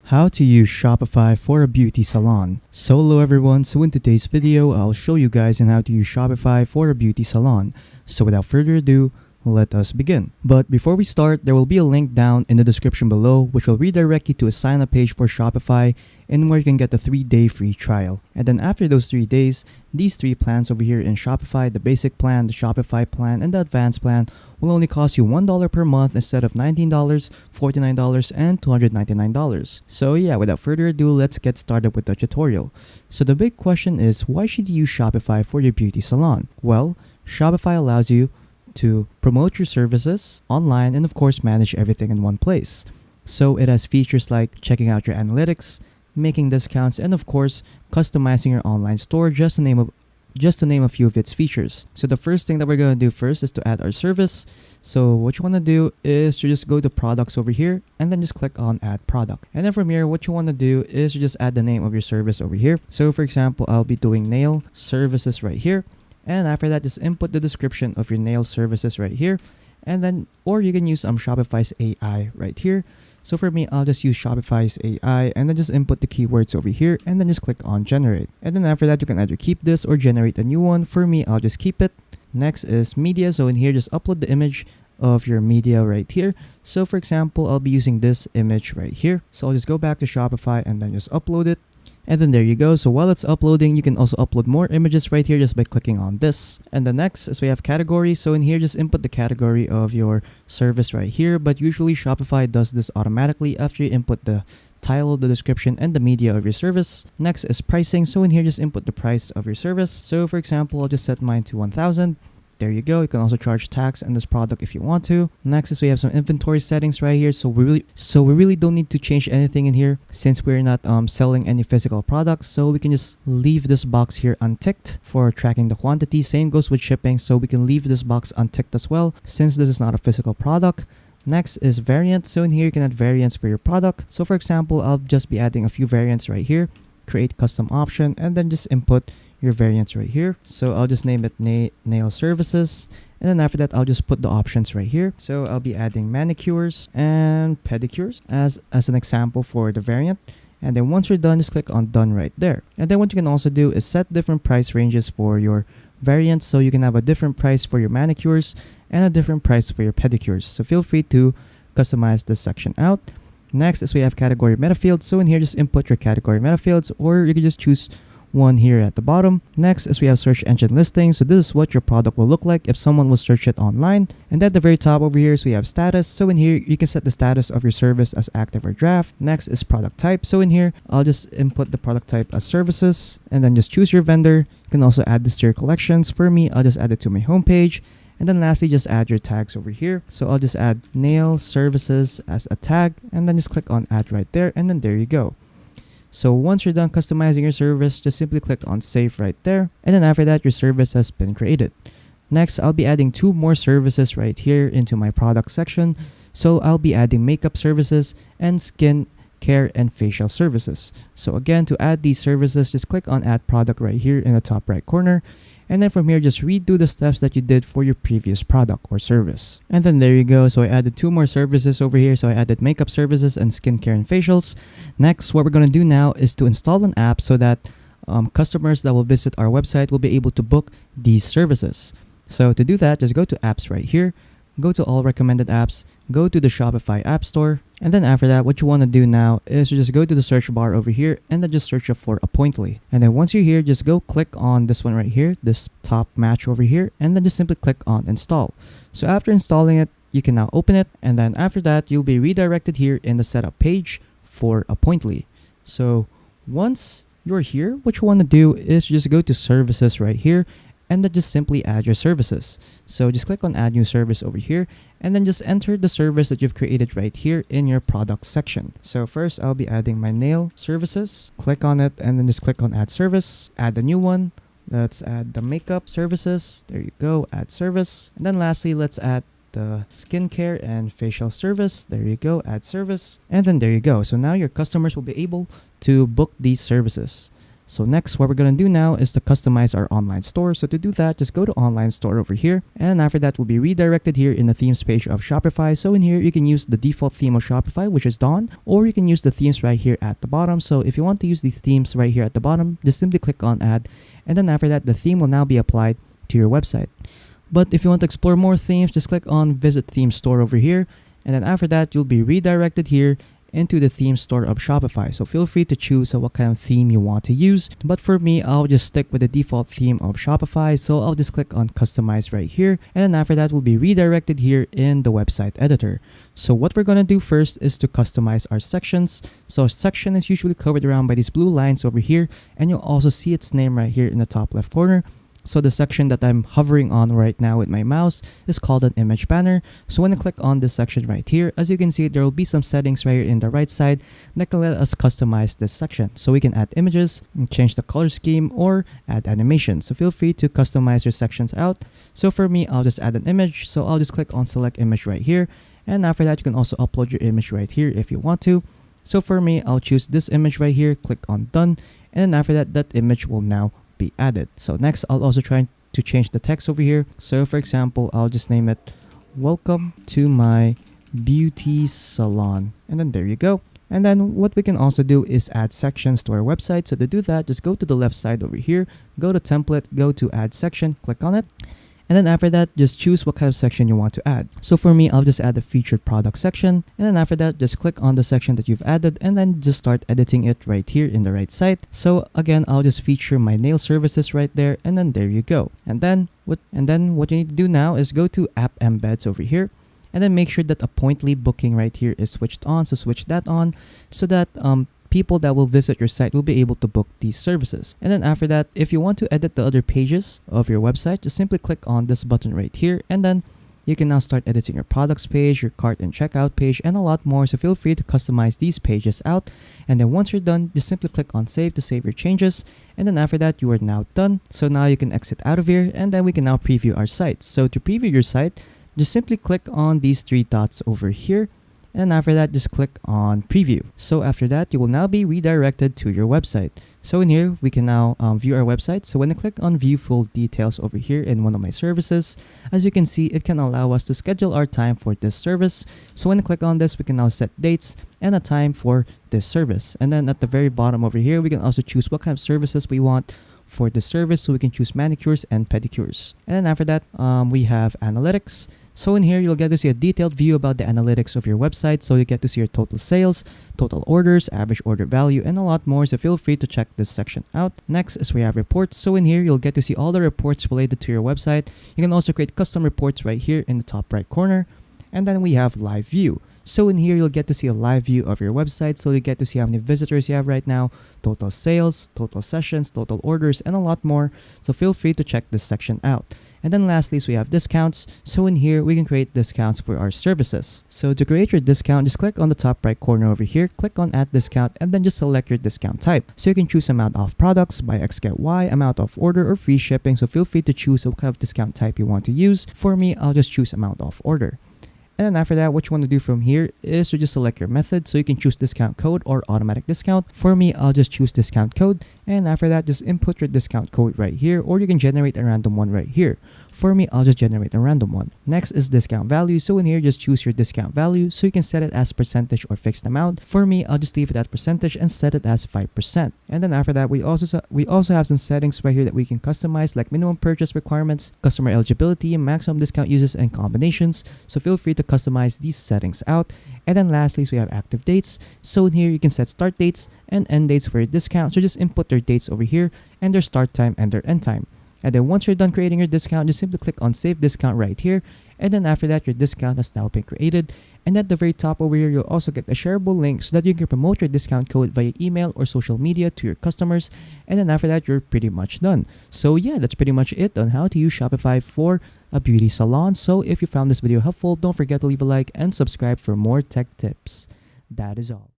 How to use Shopify for a beauty salon. So hello everyone, so in today's video, I'll show you guys on how to use Shopify for a beauty salon. So without further ado, let us begin. But before we start, there will be a link down in the description below which will redirect you to a sign up page for Shopify and where you can get the 3-day free trial. And then after those 3 days, these 3 plans over here in Shopify, the basic plan, the Shopify plan, and the advanced plan will only cost you $1 per month instead of $19, $49, and $299. So yeah, without further ado, let's get started with the tutorial. So the big question is, why should you use Shopify for your beauty salon? Well, Shopify allows you to promote your services online and of course manage everything in one place. So it has features like checking out your analytics, making discounts, and of course customizing your online store, just to name a few of its features. So the first thing that we're going to do first is to add our service. So what you want to do is to just go to products over here and then just click on add product. And then from here, what you want to do is to just add the name of your service over here. So for example, I'll be doing nail services right here. And after that, just input the description of your nail services right here. And then, or you can use Shopify's AI right here. So for me, I'll just use Shopify's AI and then just input the keywords over here and then just click on generate. And then after that, you can either keep this or generate a new one. For me, I'll just keep it. Next is media. So in here, just upload the image of your media right here. So for example, I'll be using this image right here. So I'll just go back to Shopify and then just upload it. And then there you go. So while it's uploading, you can also upload more images right here just by clicking on this. And the next is we have category. So in here, just input the category of your service right here. But usually Shopify does this automatically after you input the title, the description, and the media of your service. Next is pricing. So in here, just input the price of your service. So for example, I'll just set mine to 1,000. There you go. You can also charge tax on this product if you want to. Next is we have some inventory settings right here. So we really don't need to change anything in here since we're not selling any physical products. So we can just leave this box here unticked for tracking the quantity. Same goes with shipping. So we can leave this box unticked as well since this is not a physical product. Next is variants. So in here you can add variants for your product. So for example, I'll just be adding a few variants right here. Create custom option and then just input your variants right here. So I'll just name it nail services, and then after that I'll just put the options right here. So I'll be adding manicures and pedicures as an example for the variant. And then once you're done, just click on done right there. And then what you can also do is set different price ranges for your variants, so you can have a different price for your manicures and a different price for your pedicures. So feel free to customize this section out. Next is we have category meta fields. So in here, just input your category meta fields, or you can just choose one here at the bottom. Next is we have search engine listing. So this is what your product will look like if someone will search it online. And at the very top over here, so we have status. So in here, you can set the status of your service as active or draft. Next is product type. So in here, I'll just input the product type as services and then just choose your vendor. You can also add this to your collections. For me, I'll just add it to my homepage. And then lastly, just add your tags over here. So I'll just add nail services as a tag and then just click on add right there. And then there you go. So once you're done customizing your service, just simply click on save right there. And then after that, your service has been created. Next, I'll be adding 2 more services right here into my product section. So I'll be adding makeup services and skin care and facial services. So again, to add these services, just click on add product right here in the top right corner. And then from here, just redo the steps that you did for your previous product or service. And then there you go. So I added 2 more services over here. So I added makeup services and skincare and facials. Next, what we're going to do now is to install an app so that customers that will visit our website will be able to book these services. So to do that, just go to apps right here. Go to all recommended apps, go to the Shopify App Store, and then after that, what you want to do now is to just go to the search bar over here and then just search for Appointly. And then once you're here, just go click on this one right here, this top match over here, and then just simply click on install. So after installing it, you can now open it, and then after that, you'll be redirected here in the setup page for Appointly. So once you're here, what you want to do is just go to services right here, and then just simply add your services. So just click on add new service over here and then just enter the service that you've created right here in your product section. So first I'll be adding my nail services. Click on it and then just click on add service, add a new one. Let's add the makeup services. There you go, add service. And then lastly, let's add the skincare and facial service. There you go, add service. And then there you go. So now your customers will be able to book these services. So next, what we're going to do now is to customize our online store. So to do that, just go to online store over here. And after that, we'll be redirected here in the themes page of Shopify. So in here, you can use the default theme of Shopify, which is Dawn, or you can use the themes right here at the bottom. So if you want to use these themes right here at the bottom, just simply click on add. And then after that, the theme will now be applied to your website. But if you want to explore more themes, just click on visit theme store over here. And then after that, you'll be redirected here into the theme store of Shopify. So feel free to choose what kind of theme you want to use. But for me, I'll just stick with the default theme of Shopify. So I'll just click on customize right here. And then after that, we'll be redirected here in the website editor. So what we're going to do first is to customize our sections. So a section is usually covered around by these blue lines over here. And you'll also see its name right here in the top left corner. So the section that I'm hovering on right now with my mouse is called an image banner. So when I click on this section right here, as you can see, there will be some settings right here in the right side that can let us customize this section. So we can add images, change the color scheme, or add animations. So feel free to customize your sections out. So for me, I'll just add an image. So I'll just click on select image right here. And after that, you can also upload your image right here if you want to. So for me, I'll choose this image right here, click on done. And then after that, that image will now be added. So next, I'll also try to change the text over here. So for example, I'll just name it welcome to my beauty salon. And then there you go. And then what we can also do is add sections to our website. So to do that, just go to the left side over here, go to template, go to add section, click on it. And then after that, just choose what kind of section you want to add. So for me, I'll just add the featured product section. And then after that, just click on the section that you've added and then just start editing it right here in the right side. So again, I'll just feature my nail services right there. And then there you go. And then what you need to do now is go to app embeds over here. And then make sure that appointly booking right here is switched on. So switch that on so that people that will visit your site will be able to book these services. And then after that, if you want to edit the other pages of your website, just simply click on this button right here. And then you can now start editing your products page, your cart and checkout page, and a lot more. So feel free to customize these pages out. And then once you're done, just simply click on save to save your changes. And then after that, you are now done. So now you can exit out of here and then we can now preview our site. So to preview your site, just simply click on these three dots over here. And after that, just click on preview. So after that, you will now be redirected to your website. So in here, we can now view our website. So when I click on view full details over here in one of my services, as you can see, it can allow us to schedule our time for this service. So when I click on this, we can now set dates and a time for this service. And then at the very bottom over here, we can also choose what kind of services we want for this service. So we can choose manicures and pedicures. And then after that, we have analytics. So in here, you'll get to see a detailed view about the analytics of your website. So you get to see your total sales, total orders, average order value, and a lot more. So feel free to check this section out. Next is we have reports. So in here, you'll get to see all the reports related to your website. You can also create custom reports right here in the top right corner. And then we have live view. So in here, you'll get to see a live view of your website. So you get to see how many visitors you have right now, total sales, total sessions, total orders, and a lot more. So feel free to check this section out. And then lastly, so we have discounts. So in here, we can create discounts for our services. So to create your discount, just click on the top right corner over here, click on add discount, and then just select your discount type. So you can choose amount off products, buy X get Y, amount off order, or free shipping. So feel free to choose what kind of discount type you want to use. For me, I'll just choose amount off order. And then after that, what you want to do from here is to just select your method. So you can choose discount code or automatic discount. For me, I'll just choose discount code. And after that, just input your discount code right here, or you can generate a random one right here. For me, I'll just generate a random one. Next is discount value. So in here, just choose your discount value. So you can set it as percentage or fixed amount. For me, I'll just leave it at percentage and set it as 5%. And then after that, we also have some settings right here that we can customize, like minimum purchase requirements, customer eligibility, maximum discount uses, and combinations. So feel free to customize these settings out. And then lastly, so we have active dates. So in here, you can set start dates and end dates for your discount. So just input their dates over here and their start time and their end time. And then once you're done creating your discount, just simply click on save discount right here. And then after that, your discount has now been created. And at the very top over here, you'll also get a shareable link so that you can promote your discount code via email or social media to your customers. And then after that, you're pretty much done. So yeah, that's pretty much it on how to use Shopify for a beauty salon. So if you found this video helpful, don't forget to leave a like and subscribe for more tech tips. That is all.